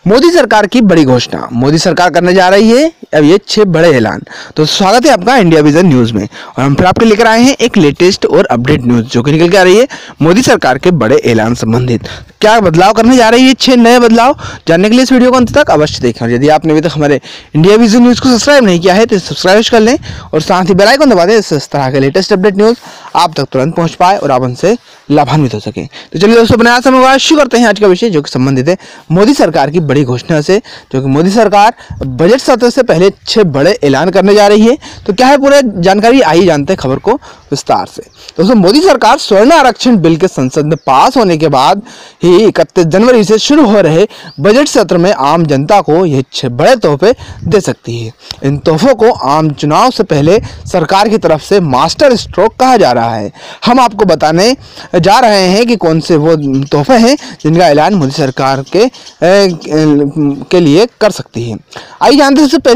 मोदी सरकार की बड़ी घोषणा। मोदी सरकार करने जा रही है अब ये 6 बड़े ऐलान। तो स्वागत है आपका इंडिया विजन न्यूज में, और हम फिर आपके लेकर आए हैं एक लेटेस्ट और अपडेट न्यूज जो कि निकल के आ रही है मोदी सरकार के बड़े ऐलान संबंधित। क्या बदलाव करने जा रही है, 6 नए बदलाव, जानने के लिए इस वीडियो को अंत तक अवश्य देखें। और यदि आपने अभी तक हमारे इंडिया विजन न्यूज को सब्सक्राइब नहीं किया है तो सब्सक्राइब कर लें और साथ ही बेल आइकन दबा दें, इस तरह के लेटेस्ट अपडेट न्यूज आप तक तुरंत पहुंच पाए और आप उनसे लाभान्वित हो सके। तो चलिए दोस्तों, बनाया समय शुरू करते हैं आज का विषय जो कि संबंधित है मोदी सरकार की बड़ी घोषणा से, जो कि मोदी सरकार बजट सत्र से पहले 6 बड़े ऐलान करने जा रही है। तो क्या है पूरे जानकारी, आइए जानते हैं खबर को विस्तार से। दोस्तों, मोदी सरकार स्वर्ण आरक्षण बिल के संसद में पास होने के बाद ही 31 जनवरी से शुरू हो रहे बजट सत्र में आम जनता को ये 6 बड़े तोहफे दे सकती है। इन तोहफों को आम चुनाव से पहले सरकार की तरफ से मास्टर स्ट्रोक कहा जा रहा है। हम आपको बताने जा रहे हैं कि कौन से वो तोहफे हैं जिनका ऐलान मोदी सरकार के लिए कर सकती है। आइए जानते हैं सबसे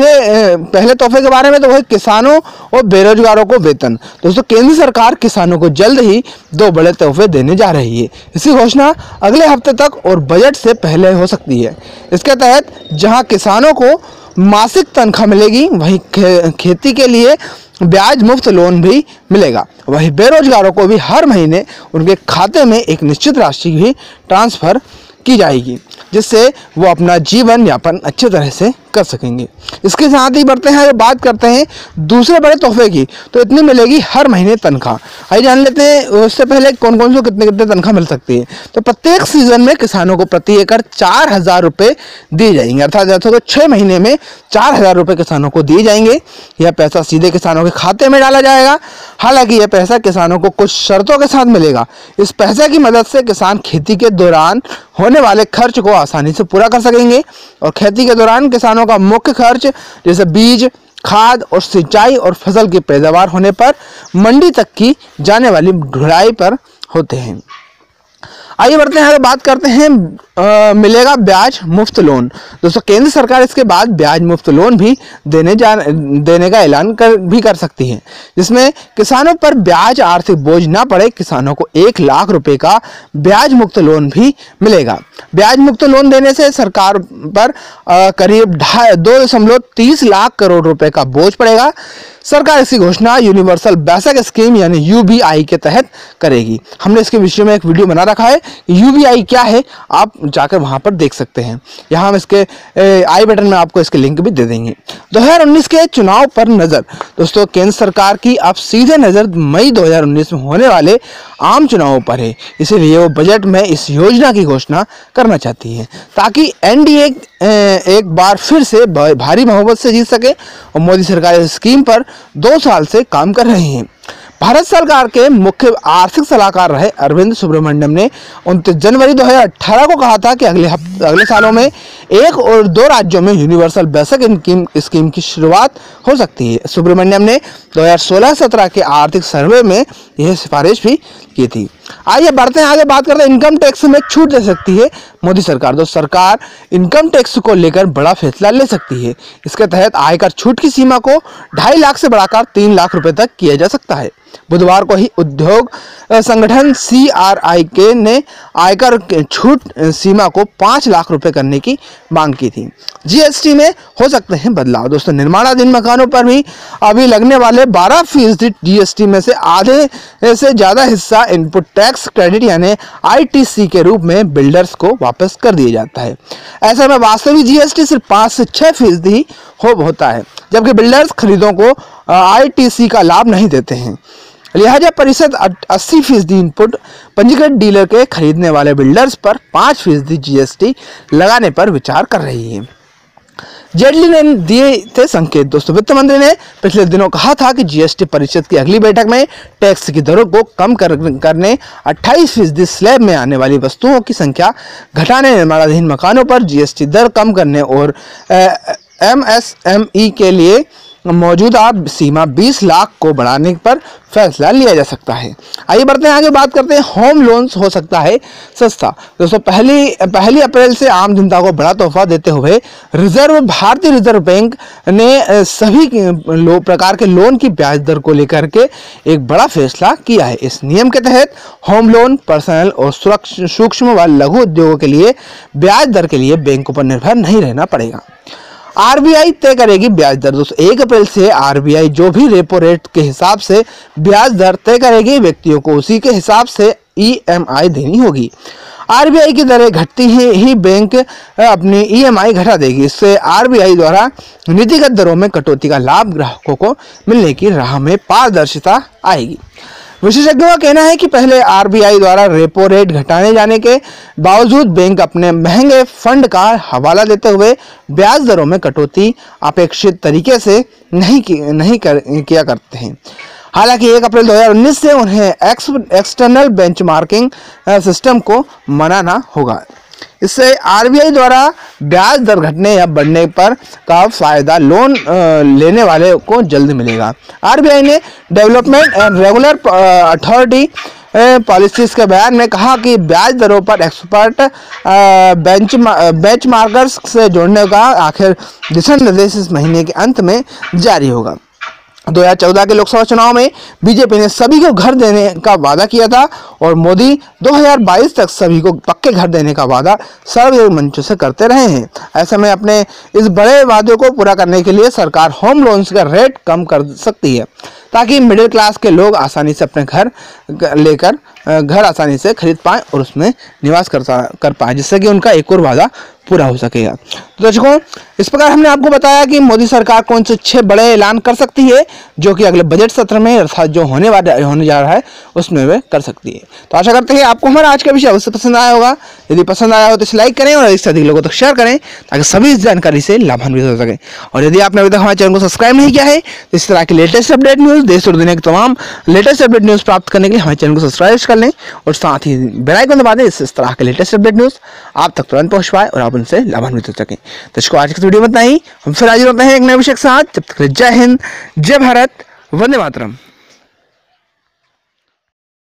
पहले तोहफे के बारे में। तो वह किसानों और बेरोजगारों को वेतन। दोस्तों, केंद्र सरकार किसानों को जल्द ही 2 बड़े तोहफे देने जा रही है। इसकी घोषणा अगले हफ्ते तक और बजट से पहले हो सकती है। इसके तहत जहां किसानों को मासिक तनख्वाह मिलेगी, वहीं खेती के लिए ब्याज मुफ्त लोन भी मिलेगा। वहीं बेरोजगारों को भी हर महीने उनके खाते में एक निश्चित राशि भी ट्रांसफर की जाएगी, जिससे वो अपना जीवन यापन अच्छे तरह से कर सकेंगे। इसके साथ ही बढ़ते हैं, बात करते हैं दूसरे बड़े तोहफे की। तो इतनी मिलेगी हर महीने तनख्वाह। आइए जान लेते हैं उससे पहले कौन कौन से कितने तनख्वाह मिल सकती है। तो प्रत्येक सीजन में किसानों को प्रति एकड़ 4,000 रुपये दिए जाएंगे, अर्थात 6 महीने में 4,000 रुपये किसानों को दिए जाएंगे। यह पैसा सीधे किसानों के खाते में डाला जाएगा। हालांकि यह पैसा किसानों को कुछ शर्तों के साथ मिलेगा। इस पैसे की मदद से किसान खेती के दौरान होने वाले खर्च को आसानी से पूरा कर सकेंगे, और खेती के दौरान किसानों का मुख्य खर्च जैसे बीज, खाद और सिंचाई और फसल की पैदावार होने पर मंडी तक की जाने वाली ढुलाई पर होते हैं। आइए बढ़ते हैं, बात करते हैं मिलेगा ब्याज मुफ्त लोन। दोस्तों, केंद्र सरकार इसके बाद ब्याज मुफ्त लोन भी देने का ऐलान भी कर सकती है, जिसमें किसानों पर ब्याज आर्थिक बोझ ना पड़े। किसानों को 1 लाख रुपए का ब्याज मुक्त लोन भी मिलेगा। ब्याज मुक्त लोन देने से सरकार पर करीब 2.30 लाख करोड़ रुपए का बोझ पड़ेगा। सरकार इसकी घोषणा यूनिवर्सल बेसिक स्कीम यानी यूबीआई के तहत करेगी। हमने इसके विषय में एक वीडियो बना रखा है। यूबीआई क्या है आप जाकर वहां पर देख सकते हैं। यहाँ हम इसके आई बटन में आपको इसके लिंक भी दे देंगे। 2019 के चुनाव पर नजर। दोस्तों, केंद्र सरकार की अब सीधे नजर मई 2019 में होने वाले आम चुनावों पर है, इसीलिए वो बजट में इस योजना की घोषणा करना चाहती है ताकि एनडीए एक बार फिर से भारी बहुमत से जीत सके। और मोदी सरकार इस स्कीम पर 2 साल से काम कर रही है। भारत सरकार के मुख्य आर्थिक सलाहकार रहे अरविंद सुब्रमण्यम ने 29 जनवरी 2018 को कहा था कि अगले सालों में 1 और 2 राज्यों में यूनिवर्सल बेसिक स्कीम की शुरुआत हो सकती है। सुब्रमण्यम ने 2016-17 के आर्थिक सर्वे में यह सिफारिश भी की थी। आइए बढ़ते हैं आगे, बात करते हैं इनकम टैक्स में छूट दे सकती है मोदी सरकार। तो सरकार इनकम टैक्स को लेकर बड़ा फैसला ले सकती है। इसके तहत आयकर छूट की सीमा को 2.5 लाख से बढ़ाकर 3 लाख रुपए तक किया जा सकता है। बुधवार को ही उद्योग संगठन CRIK ने आयकर छूट सीमा को 5 लाख रुपए करने की मांग की थी। जीएसटी में हो सकते हैं बदलाव। दोस्तों, निर्माणाधीन मकानों पर भी अभी लगने वाले 12% जीएसटी में से आधे से ज्यादा हिस्सा इनपुट टैक्स क्रेडिट यानी ITC के रूप में बिल्डर्स को वापस कर दिया जाता है। ऐसे में वास्तविक जीएसटी सिर्फ 5 से 6% ही होता है, जबकि बिल्डर्स खरीदों को ITC का लाभ नहीं देते हैं। लिहाजा परिषद 80% इनपुट पंजीकृत डीलर के खरीदने वाले बिल्डर्स पर 5% जीएसटी लगाने पर विचार कर रही है। जेटली ने दिए थे संकेत। दोस्तों, वित्त मंत्री ने पिछले दिनों कहा था कि जीएसटी परिषद की अगली बैठक में टैक्स की दरों को कम करने 28% स्लैब में आने वाली वस्तुओं की संख्या घटाने, निर्माणाधीन मकानों पर जीएसटी दर कम करने और MSME के लिए मौजूदा सीमा 20 लाख को बढ़ाने पर फैसला लिया जा सकता है। आइए बढ़ते हैं आगे, बात करते हैं होम लोन्स हो सकता है सस्ता। दोस्तों पहली अप्रैल से आम जनता को बड़ा तोहफा देते हुए भारतीय रिजर्व बैंक ने सभी प्रकार के लोन की ब्याज दर को लेकर के एक बड़ा फैसला किया है। इस नियम के तहत होम लोन, पर्सनल और सूक्ष्म व लघु उद्योगों के लिए ब्याज दर के लिए बैंकों पर निर्भर नहीं रहना पड़ेगा। आरबीआई तय करेगी ब्याज दर। दोस्तों 1 अप्रैल से आरबीआई जो भी रेपो रेट के हिसाब से ब्याज दर तय करेगी, व्यक्तियों को उसी के हिसाब से ईएमआई देनी होगी। आरबीआई की दरें घटती ही बैंक अपनी ईएमआई घटा देगी। इससे आरबीआई द्वारा नीतिगत दरों में कटौती का लाभ ग्राहकों को मिलने की राह में पारदर्शिता आएगी। विशेषज्ञों का कहना है कि पहले आरबीआई द्वारा रेपो रेट घटाने जाने के बावजूद बैंक अपने महंगे फंड का हवाला देते हुए ब्याज दरों में कटौती अपेक्षित तरीके से नहीं किया करते हैं। हालांकि 1 अप्रैल 2019 से उन्हें एक्सटर्नल बेंचमार्किंग सिस्टम को मनाना होगा। इससे आरबीआई द्वारा ब्याज दर घटने या बढ़ने पर का फायदा लोन लेने वाले को जल्द मिलेगा। आरबीआई ने development and regular authority policies के बयान में कहा कि ब्याज दरों पर एक्सपर्ट बेंचमार्कर्स से जोड़ने का आखिर दिशा निर्देश इस महीने के अंत में जारी होगा। 2014 के लोकसभा चुनाव में बीजेपी ने सभी को घर देने का वादा किया था और मोदी 2022 तक सभी को पक्के घर देने का वादा सार्वजनिक मंचों से करते रहे हैं। ऐसे में अपने इस बड़े वादे को पूरा करने के लिए सरकार होम लोन्स का रेट कम कर सकती है, ताकि मिडिल क्लास के लोग आसानी से अपने घर आसानी से खरीद पाएं और उसमें निवास कर पाएं, जिससे कि उनका एक और वादा पूरा हो सकेगा। तो दर्शकों, इस प्रकार हमने आपको बताया कि मोदी सरकार कौन से 6 बड़े ऐलान कर सकती है, जो कि अगले बजट सत्र में अर्थात जो होने जा रहा है उसमें वे कर सकती है। तो आशा करते हैं आपको हमारा आज का विषय अवश्य पसंद आया होगा। यदि पसंद आया हो तो इसे लाइक करें और अधिक से अधिक लोगों तक शेयर करें, ताकि सभी इस जानकारी से लाभान्वित हो सकें। और यदि आपने अभी तक हमारे चैनल को सब्सक्राइब नहीं किया है तो इस तरह की लेटेस्ट अपडेट न्यूज़, देश और दुनिया की तमाम लेटेस्ट अपडेट न्यूज़ प्राप्त करने के लिए हमारे चैनल को सब्सक्राइब कर लें और साथ ही बेल आइकन दबा दें, इससे इस तरह के लेटेस्ट अपडेट न्यूज़ आप तक तुरंत पहुंच पाए और आप उनसे लाभान्वित हो सकें। तो आज की वीडियो में इतना ही। हम फिर हाजिर होते हैं एक नए विषय के साथ। जब तक जय हिंद, जय भारत, वंदे मातरम।